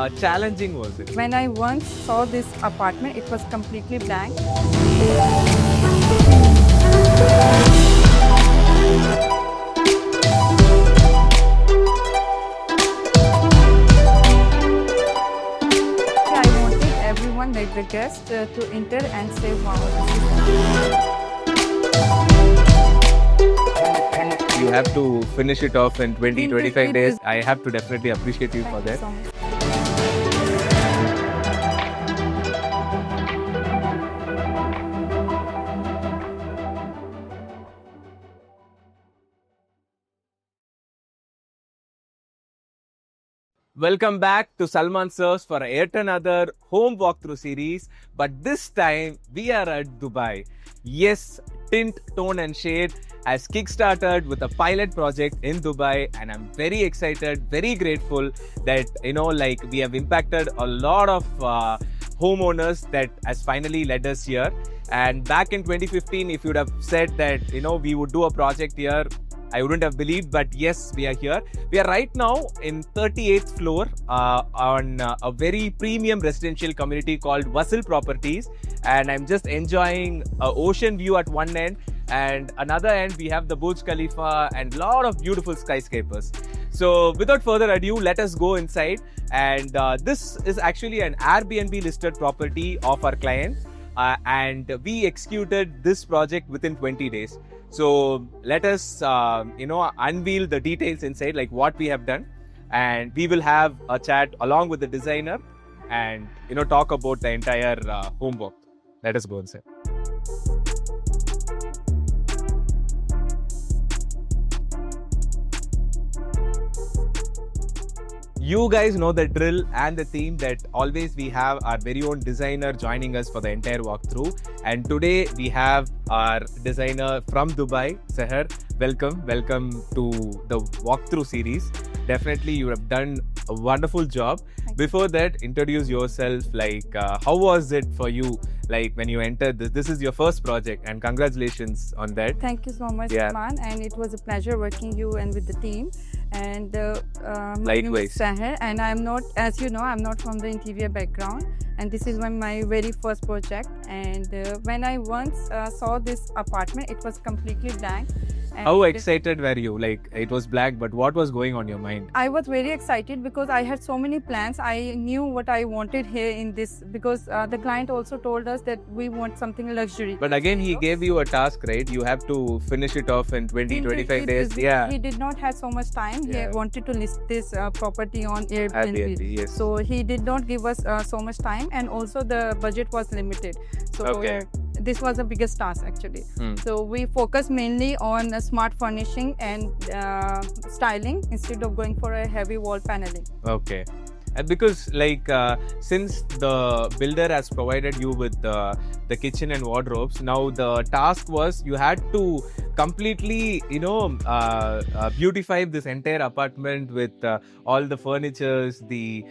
challenging was it? When I once saw this apartment, it was completely blank. I wanted everyone, like the guests, to enter and say, wow, You have to finish it off in 20-25 it days. is- I have to definitely appreciate you for thank you that. so much. Welcome back to Salman Surfs for yet another home walkthrough series. But this time we are at Dubai. Yes, Tint, Tone and Shade has kickstarted with a pilot project in Dubai, and I'm very excited, very grateful that we have impacted a lot of homeowners that has finally led us here. And back in 2015, if you would have said that we would do a project here, I wouldn't have believed, but yes, we are here. We are right now in 38th floor on a very premium residential community called Wasil Properties, and I'm just enjoying an ocean view at one end, and another end we have the Burj Khalifa and lot of beautiful skyscrapers. So without further ado, let us go inside. And this is actually an Airbnb listed property of our client, and we executed this project within 20 days. So let us, unveil the details inside, like what we have done, and we will have a chat along with the designer, and talk about the entire home walk. Let us go inside. You guys know the drill and the theme that always we have our very own designer joining us for the entire walkthrough. And today we have our designer from Dubai, Seher. Welcome to the walkthrough series. Definitely you have done a wonderful job. Before that, introduce yourself. How was it for you? Like when you entered this is your first project, and congratulations on that. Thank you so much, Yeah. Man, and it was a pleasure working you and with the team. And my name Likewise. is Seher, and I'm not, as you know, I'm not from the interior background, and this is my very first project. And when I once saw this apartment, it was completely blank. And How excited were you? Like it was black, but what was going on your mind? I was very excited because I had so many plans. I knew what I wanted here in this, because the client also told us that we want something luxury. But again, he gave you a task, right? You have to finish it off in 20-25 days. Yeah. He did not have so much time. Yeah. He wanted to list this property on Airbnb. Airbnb, yes. So he did not give us so much time, and also the budget was limited. So Okay. this was the biggest task actually. Hmm. So we focus mainly on smart furnishing and styling instead of going for a heavy wall paneling. Okay. And because since the builder has provided you with the kitchen and wardrobes, now the task was you had to completely beautify this entire apartment with all the furnitures, the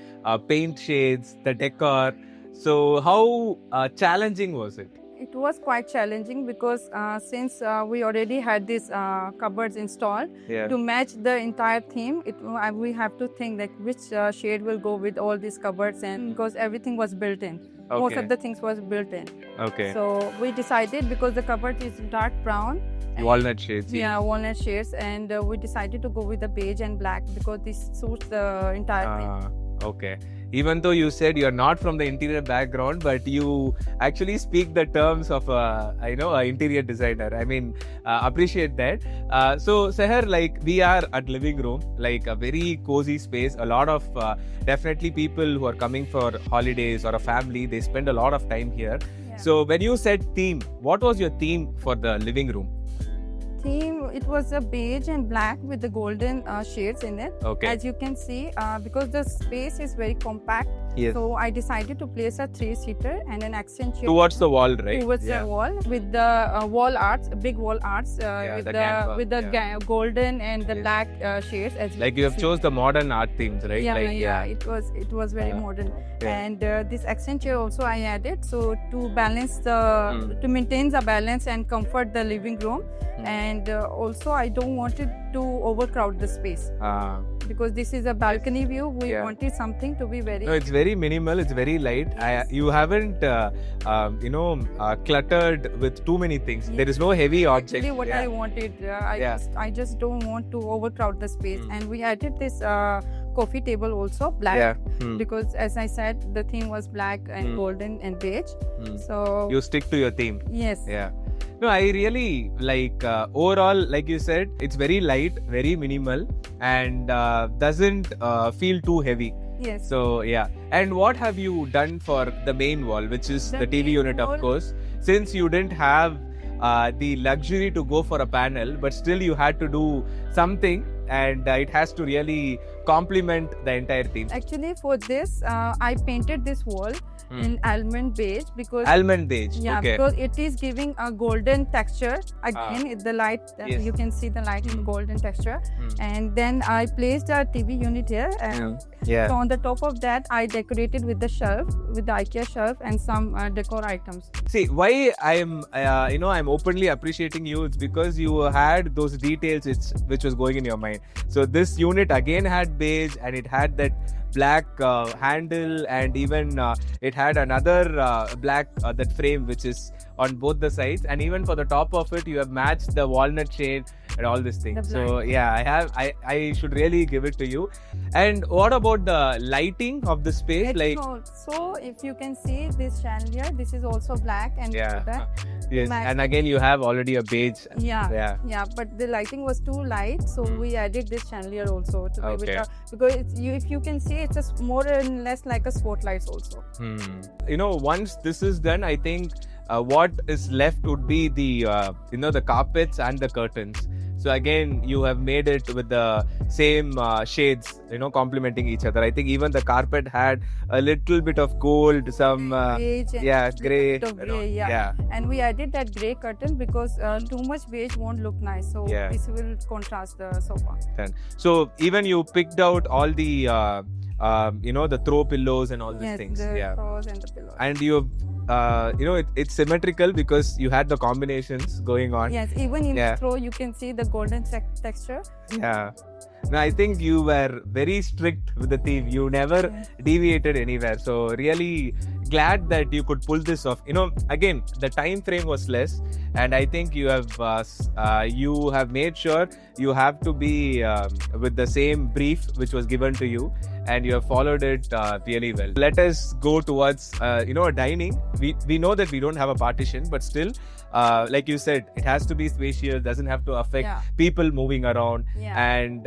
paint shades, the decor. So how challenging was it? It was quite challenging because since we already had these cupboards installed, Yeah. to match the entire theme, we have to think like which shade will go with all these cupboards, and because everything was built in. Most Okay. of the things was built in. Okay. So we decided, because the cupboard is dark brown. and- Walnut shades. Yeah, walnut shades, and we decided to go with the beige and black because this suits the entire theme. Okay. Even though you said you're not from the interior background, but you actually speak the terms of an interior designer. I mean, appreciate that. So Seher, we are at living room, like a very cozy space. A lot of definitely people who are coming for holidays or a family, they spend a lot of time here. Yeah. So when you said theme, what was your theme for the living room? Theme, it was a beige and black with the golden shades in it. Okay. As you can see, because the space is very compact, Yes. so I decided to place a 3-seater and an accent shade Towards the wall, right? towards the wall with the wall arts, big wall arts with the the canvas, with the golden and the Yes. black shades. As Like you have see. chose the modern art themes, right? Yeah, It was very modern, Yeah. and this accent chair also I added, so to balance the to maintain the balance and comfort the living room, and also I don't want it to overcrowd the space, because this is a balcony view. We Yeah. wanted something to be very. No, it's very minimal. It's very light. You haven't, cluttered with too many things. There is no heavy object. Actually, what Yeah. I wanted, Yeah. I just don't want to overcrowd the space, Mm. and we added this coffee table also black, Yeah. Hmm. because as I said, the theme was black and Mm. golden and beige. Hmm. So You stick to your theme. yes, Yeah. No, I really like overall, like you said, it's very light, very minimal, and doesn't feel too heavy. yes. So yeah. And what have you done for the main wall, which is The the TV main unit, wall- of course? Since you didn't have the luxury to go for a panel, but still you had to do something, and it has to really complement the entire theme. Actually, for this, I painted this wall Hmm. in almond beige because Almond beige. yeah, Okay. because it is giving a golden texture. Again, the light, Yes. you can see the light in Mm. golden texture. Hmm. And then I placed a TV unit here, and Yeah. so on the top of that, I decorated with the shelf, with the IKEA shelf, and some decor items. See, why I'm, I'm openly appreciating you. It's because you had those details which was going in your mind. So this unit again had beige, and it had that black handle, and even it had another black that frame which is on both the sides, and even for the top of it you have matched the walnut shade and all these things. The So yeah, I should really give it to you. And what about the lighting of the space? Like So if you can see this chandelier, this is also black and yeah, golden. yes, Black. and again you have already a beige. Yeah. Yeah. But the lighting was too light, so Mm. we added this chandelier also to give Okay. it because if you can see, it's just more and less like a spotlights also. Once this is done, I think what is left would be the the carpets and the curtains. So again, you have made it with the same shades, complementing each other. I think even the carpet had a little bit of gold, some Beige and yeah, little grey. bit of grey, yeah. And we added that grey curtain because too much beige won't look nice. So Yeah. this will contrast the sofa. So even you picked out all the the throw pillows and all these Yes, things. the Yeah. clothes and the pillows. And you it's symmetrical because you had the combinations going on. Yes, even in Yeah. the throw, you can see the golden texture. Yeah. No, I think you were very strict with the theme. You never Yeah. deviated anywhere. So really glad that you could pull this off. Again, the time frame was less, and I think you have made sure you have to be with the same brief which was given to you, and you have followed it really well. Let us go towards dining. We know that we don't have a partition, but still, like you said, it has to be spacious. Doesn't have to affect Yeah. people moving around. Yeah. And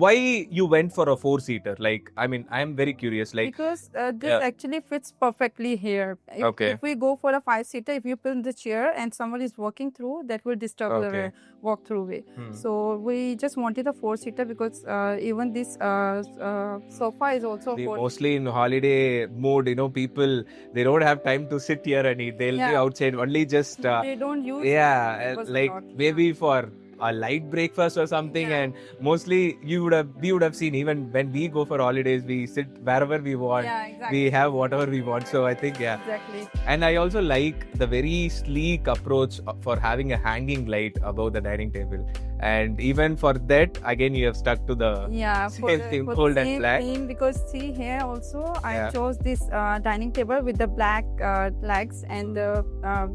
why you went for a 4-seater? I am very curious. Because this Yeah. actually fits perfectly here. Okay. If we go for a 5-seater, if you put the chair and someone is walking through, that will disturb Okay. the walk-through way. Hmm. So we just wanted a 4-seater because even this sofa is also Mostly in holiday mood, people, they don't have time to sit here and eat. They'll be Yeah. outside only just they don't use yeah, a like lot. maybe for a light breakfast or something. Yeah. And mostly we would have seen, even when we go for holidays, we sit wherever we want. Yeah, exactly. We have whatever we want. So I think Exactly. and I also like the very sleek approach for having a hanging light above the dining table. And even for that, again, you have stuck to the Yeah, same thing, for gold the and same black. theme, because see here also I Yeah. chose this dining table with the black legs and the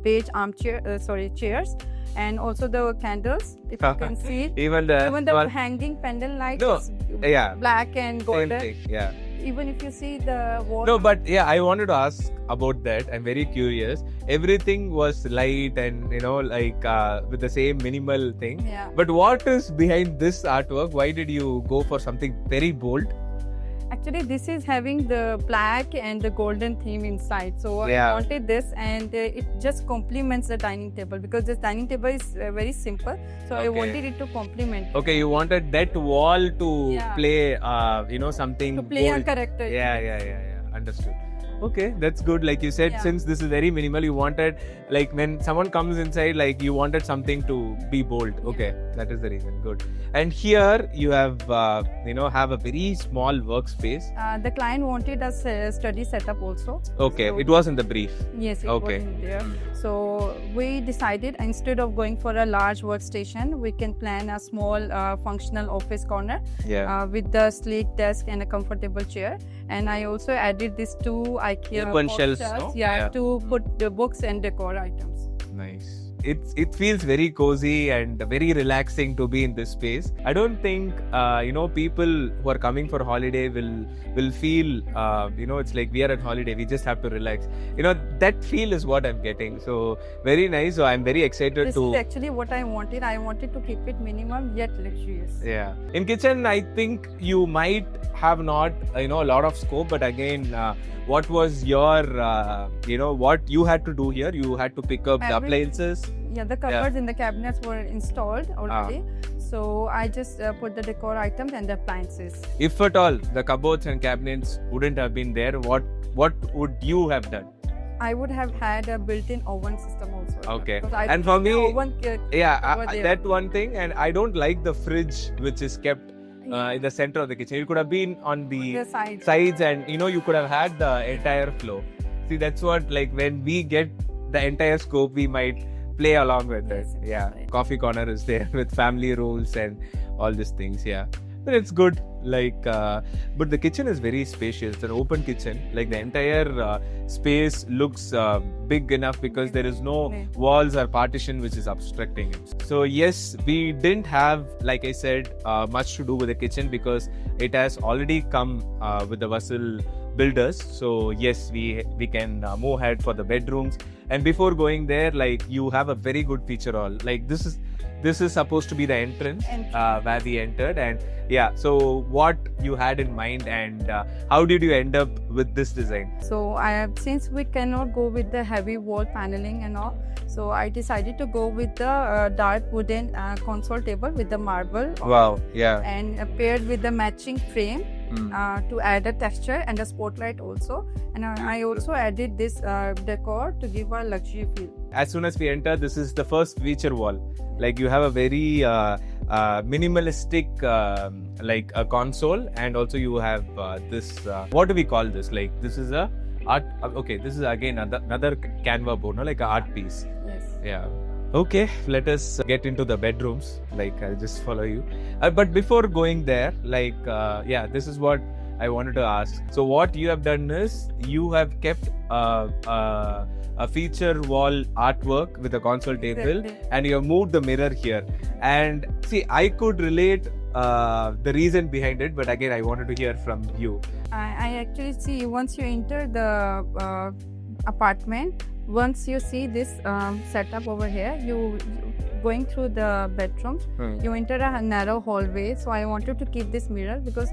beige chairs, and also the candles. If you can see, Even the even the hanging pendant light No, is yeah, black and same golden. thing. Yeah. Even if you see the wall, No, but yeah, I wanted to ask about that. I'm very curious. Everything was light and with the same minimal thing. yeah. But what is behind this artwork? Why did you go for something very bold? Actually, this is having the black and the golden theme inside. So Yeah. I wanted this, and it just complements the dining table because this dining table is very simple. So I Okay. wanted it to complement. Okay, you wanted that wall to Yeah. play, something To play a bold. character. Yeah. Understood. Okay, that's good. Like you said, Yeah. since this is very minimal, you wanted, like when someone comes inside, like you wanted something to be bold. Okay, that is the reason. Good. And here you have, have a very small workspace. The client wanted a study setup also. Okay, So- it was in the brief. Yes, it Okay. was in there. So we decided instead of going for a large workstation, we can plan a small functional office corner Yeah. with the sleek desk and a comfortable chair. And I also added these two IKEA Open box shelves, shelves, no? yeah, Yeah. to put the books and decor items. Nice. It feels very cozy and very relaxing to be in this space. I don't think people who are coming for holiday will feel it's like we are at holiday. We just have to relax. That feel is what I'm getting. So very nice. So I'm very excited This to. is actually what I wanted. I wanted to keep it minimum yet luxurious. Yeah. In kitchen, I think you might have not, a lot of scope. But again, what was your, what you had to do here? You had to pick up the Every- appliances. Yeah, the cupboards and the cabinets were installed already. Ah. So I just put the decor items and the appliances. If at all the cupboards and cabinets wouldn't have been there, what would you have done? I would have had a built-in oven system also. Okay. Because I And for the me, oven, Yeah, over there. that one thing, and I don't like the fridge which is kept in the center of the kitchen. It could have been on the the sides. sides, and you could have had the entire flow. See, that's what, like, when we get the entire scope, we might play along with it. Yes, Yeah, right. coffee corner is there with family rules and all these things. Yeah, but it's good. Like, but the kitchen is very spacious. It's an open kitchen. Like, the entire space looks big enough because there is no Yeah. walls or partition which is obstructing it. So yes, we didn't have, like I said, much to do with the kitchen because it has already come with the Vassal builders. So yes, we can move ahead for the bedrooms. And before going there, like, you have a very good feature hall. Like, this is supposed to be the entrance where we entered. And yeah, so what you had in mind, and how did you end up with this design? So since we cannot go with the heavy wall paneling and all, so I decided to go with the dark wooden console table with the marble Wow, yeah. and paired with the matching frame to add a texture and a spotlight also. And I also added this decor to give a luxury feel. As soon as we enter, this is the first feature wall. Like, you have a very minimalistic like a console, and also you have this what do we call this? Like, this is a art. Okay, this is again another Canva board, no? Like a art piece. Yes. Yeah. Okay, let us get into the bedrooms. Like, I'll just follow you. But before going there, like, this is what I wanted to ask. So what you have done is you have kept a feature wall artwork with a console table, Exactly. and you have moved the mirror here. And see, I could relate the reason behind it, but again, I wanted to hear from you. I actually see once you enter the apartment, once you see this setup over here, you going through the bedrooms, you enter a narrow hallway. So I wanted to keep this mirror because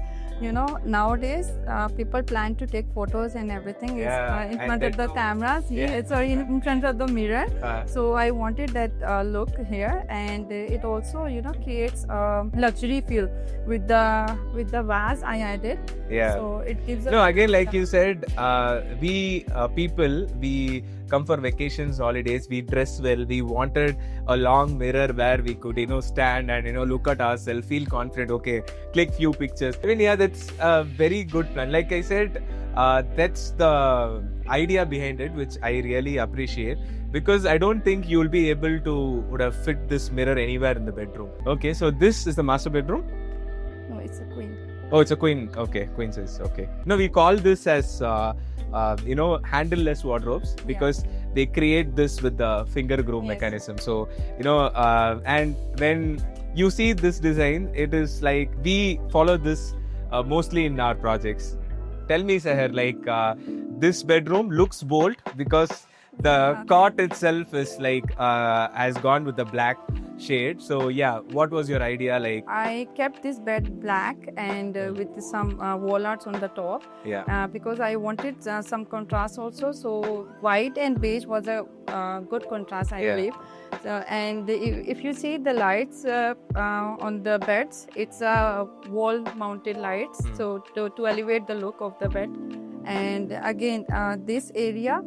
nowadays people plan to take photos and everything is Yeah, in and front of they the do. cameras. Yeah. Sorry, in front of the mirror. Uh, So I wanted that look here, and it also creates a luxury feel with the vase I added. yeah. So it gives a No, again, like you said, we people, we come for vacations, holidays, we dress well. We wanted a long mirror where we could, stand and, look at ourselves, feel confident, okay, click few pictures. I mean, yeah, that's a very good plan. Like I said, that's the idea behind it, which I really appreciate, because I don't think you'll be able to would have fit this mirror anywhere in the bedroom. Okay, so this is the master bedroom. No, it's a queen. Oh, it's a queen. Okay, queen size. Okay. No, we call this as handleless wardrobes because they create this with the finger groove Yes. mechanism. So and when you see this design, it is like we follow this mostly in our projects. Tell me, Seher, like this bedroom looks bold because the cot itself is like has gone with the black shade. So yeah, what was your idea? Like, I kept this bed black and with some wall arts on the top yeah. because I wanted some contrast also. So white and beige was a good contrast, I Yeah. believe. So, and if you see the lights on the beds, it's wall mounted lights. So to elevate the look of the bed. And again, this area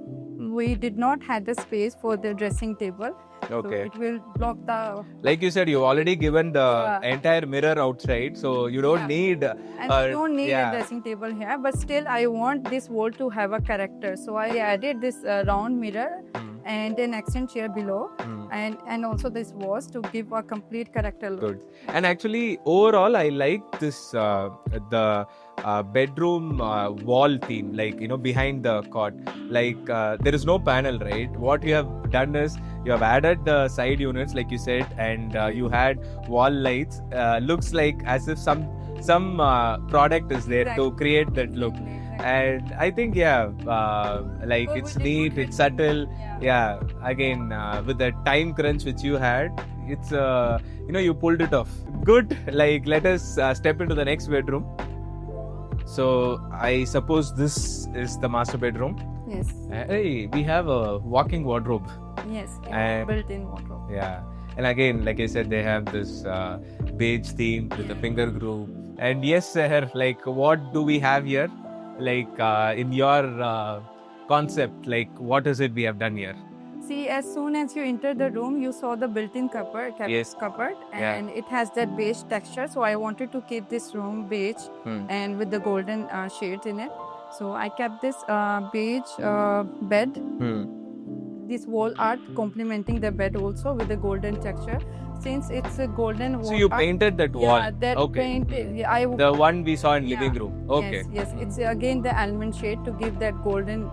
we did not have the space for the dressing table. Okay. So it will block the. Like you said, you've already given the entire mirror outside, so you don't need. And you don't need a dressing table here, but still I want this wall to have a character. So I added this round mirror and an accent chair below, and also this vase to give a complete character look. Good. And actually, overall, I like this the bedroom wall theme, like behind the cot. Like there is no panel, right? What you have done is you have added the side units, like you said, and you had wall lights. Looks like as if some product is there to create that look. And I think like it's neat, it's subtle. Again, with the time crunch which you had, it's you pulled it off. Good. Like, let us step into the next bedroom. So I suppose this is the master bedroom. Yes. Hey, we have a walking wardrobe. Yes. And built-in wardrobe. Yeah. And again, like I said, they have this beige theme with the finger groove. And yes, Seher, like, what do we have here? Like, in your concept, like, what is it we have done here? See, as soon as you enter the room, you saw the built-in cupboard, and it has that beige texture. So I wanted to keep this room beige and with the golden shades in it. So I kept this beige bed, this wall art complementing the bed also with the golden texture. Since it's a golden wall. So you painted that wall? Yeah, that painted. The one we saw in living room. Okay. Yes. It's again the almond shade to give that golden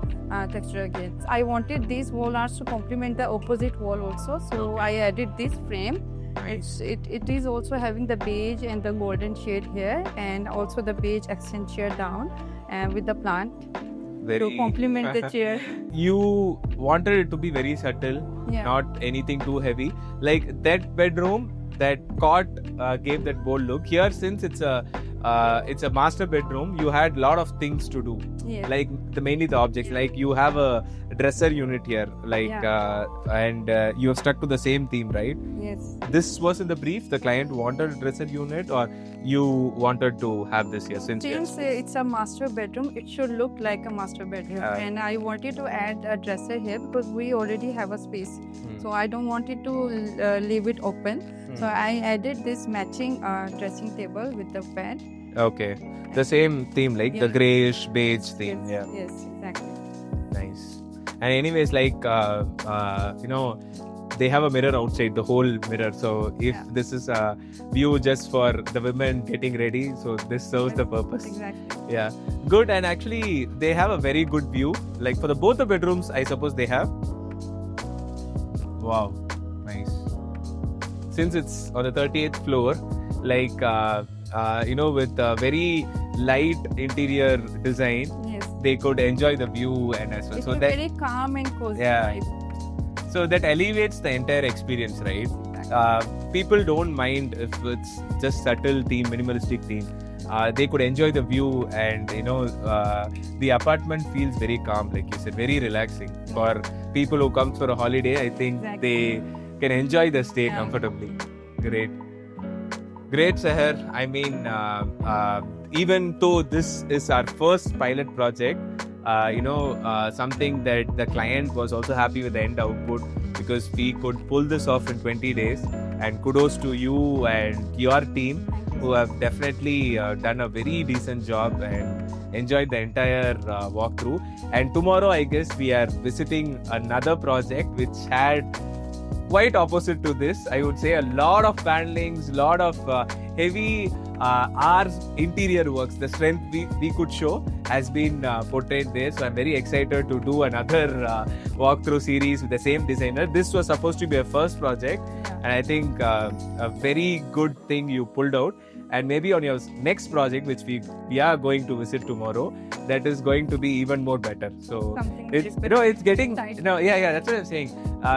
texture again. I wanted these wall arts to complement the opposite wall also. So I added this frame. Nice. It is also having the beige and the golden shade here, and also the beige accent chair down, and with the plant to complement the chair. You wanted it to be very subtle, not anything too heavy. Like that bedroom, that cot gave that bold look. Here, since it's a master bedroom, you had a lot of things to do. Yes. Like mainly the objects. Like you have a dresser unit here, like and you have stuck to the same theme, right? Yes. This was in the brief. The client wanted a dresser unit, or you wanted to have this here? Since it's a master bedroom, it should look like a master bedroom, and I wanted to add a dresser here because we already have a space. So I don't want it to leave it open. So I added this matching dressing table with the bed. Okay, the same theme, like the grayish beige theme. Yes, exactly. Nice. And anyways, like they have a mirror outside, the whole mirror. So if this is a view just for the women getting ready, so this serves the purpose. Exactly. Yeah, good. And actually, they have a very good view. Like for both the bedrooms, I suppose they have. Wow, nice. Since it's on the 38th floor, like with a very light interior design, they could enjoy the view and as well. It's very calm and cozy vibe. So that elevates the entire experience, right? Exactly. People don't mind if it's just subtle theme, minimalistic theme. They could enjoy the view, and the apartment feels very calm, like you said, very relaxing. For people who come for a holiday, I think they can enjoy the stay comfortably. Great, Seher. I mean, even though this is our first pilot project, something that the client was also happy with the end output, because we could pull this off in 20 days. And kudos to you and your team, who have definitely done a very decent job and enjoyed the entire walkthrough. And tomorrow, I guess, we are visiting another project which had quite opposite to this. I would say a lot of panelings, lot of heavy our interior works. The strength we could show has been portrayed there. So I'm very excited to do another walkthrough series with the same designer. This was supposed to be a first project, and I think a very good thing you pulled out. And maybe on your next project, which we are going to visit tomorrow, that is going to be even more better. So it's getting that's what I'm saying.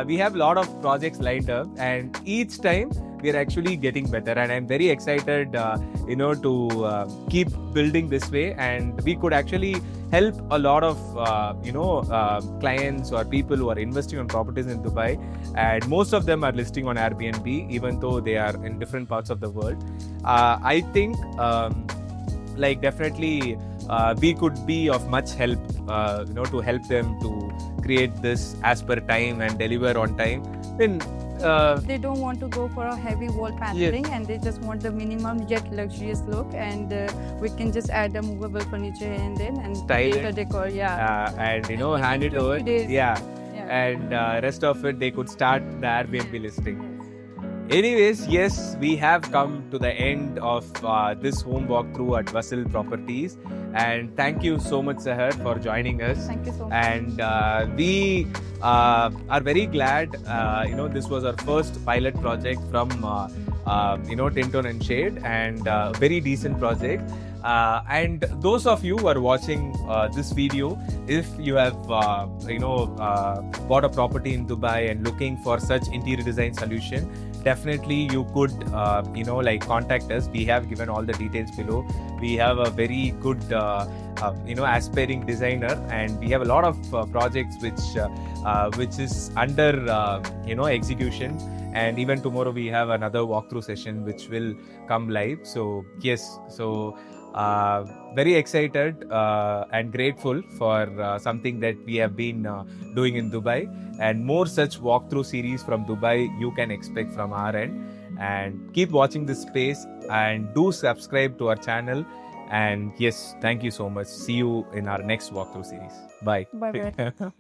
We have a lot of projects lined up, and each time we are actually getting better. And I'm very excited, to keep building this way. And we could actually help a lot of clients or people who are investing on properties in Dubai, and most of them are listing on Airbnb, even though they are in different parts of the world. I think definitely we could be of much help, to help them to create this as per time and deliver on time, then They don't want to go for a heavy wall paneling, and they just want the minimum yet luxurious look. And we can just add a movable furniture here and then and Style create it. a decor. Yeah. and hand it over. 20 days. Yeah. Yeah. And rest of it they could start the Airbnb listing. Anyways, yes, we have come to the end of this home walkthrough at Vasil Properties, and thank you so much, Sahar, for joining us. Thank you so much. And we are very glad. This was our first pilot project from Tint, Tone and Shade, and very decent project. And those of you who are watching this video, if you have bought a property in Dubai and looking for such interior design solution, definitely you could contact us. We have given all the details below. We have a very good aspiring designer, and we have a lot of projects which is under execution. And even tomorrow we have another walkthrough session which will come live. So yes, very excited and grateful for something that we have been doing in Dubai, and more such walkthrough series from Dubai you can expect from our end. And keep watching this space, and do subscribe to our channel. And yes, thank you so much. See you in our next walkthrough series. Bye. Bye bye.